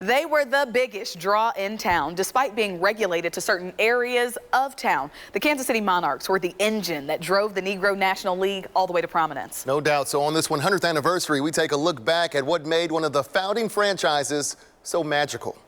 They were the biggest draw in town, despite being regulated to certain areas of town. The Kansas City Monarchs were the engine that drove the Negro National League all the way to prominence. No doubt. So on this 100th anniversary, we take a look back at what made one of the founding franchises so magical.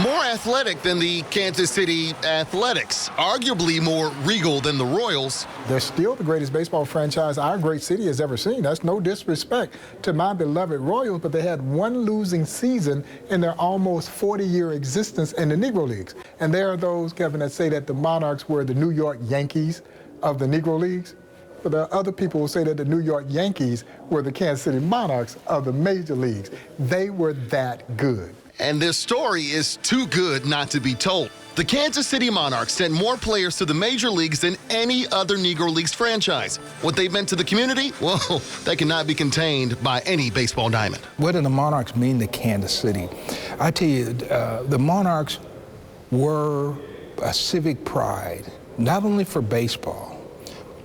More athletic than the Kansas City Athletics, arguably more regal than the Royals. They're still the greatest baseball franchise our great city has ever seen. That's no disrespect to my beloved Royals, but they had one losing season in their almost 40-year existence in the Negro Leagues. And there are those, Kevin, that say that the Monarchs were the New York Yankees of the Negro Leagues. But there are other people who say that the New York Yankees were the Kansas City Monarchs of the major leagues. They were that good. And this story is too good not to be told. The Kansas City Monarchs sent more players to the major leagues than any other Negro Leagues franchise. What they meant to the community? Well, that cannot be contained by any baseball diamond. What do the Monarchs mean to Kansas City? I tell you, the Monarchs were a civic pride, not only for baseball,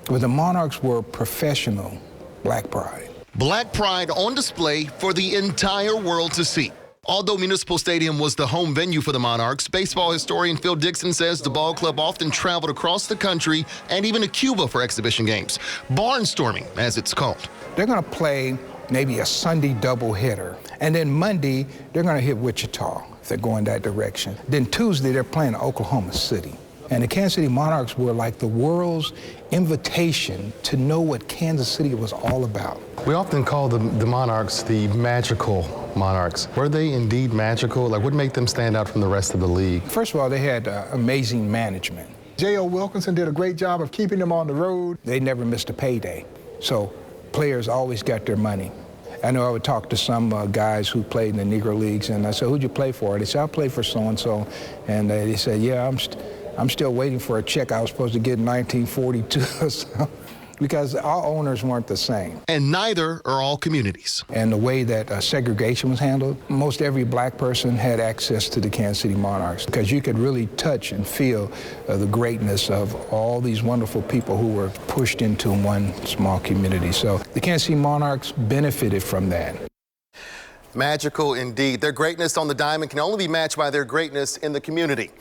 but the Monarchs were professional black pride. Black pride on display for the entire world to see. Although Municipal Stadium was the home venue for the Monarchs, baseball historian Phil Dixon says the ball club often traveled across the country and even to Cuba for exhibition games. Barnstorming, as it's called. They're going to play maybe a Sunday doubleheader, and then Monday they're going to hit Wichita if they're going that direction. Then Tuesday they're playing Oklahoma City. And the Kansas City Monarchs were like the world's invitation to know what Kansas City was all about. We often call the Monarchs the magical Monarchs. Were they indeed magical? Like, what made them stand out from the rest of the league? First of all, they had amazing management. J.O. Wilkinson did a great job of keeping them on the road. They never missed a payday, so players always got their money. I know I would talk to some guys who played in the Negro Leagues, and I said, "Who'd you play for?" They said, "I played for so-and-so." And they said, "Yeah, I'm still waiting for a check I was supposed to get in 1942, because our owners weren't the same. And neither are all communities. And the way that segregation was handled, most every black person had access to the Kansas City Monarchs, because you could really touch and feel the greatness of all these wonderful people who were pushed into one small community. So the Kansas City Monarchs benefited from that. Magical indeed. Their greatness on the diamond can only be matched by their greatness in the community.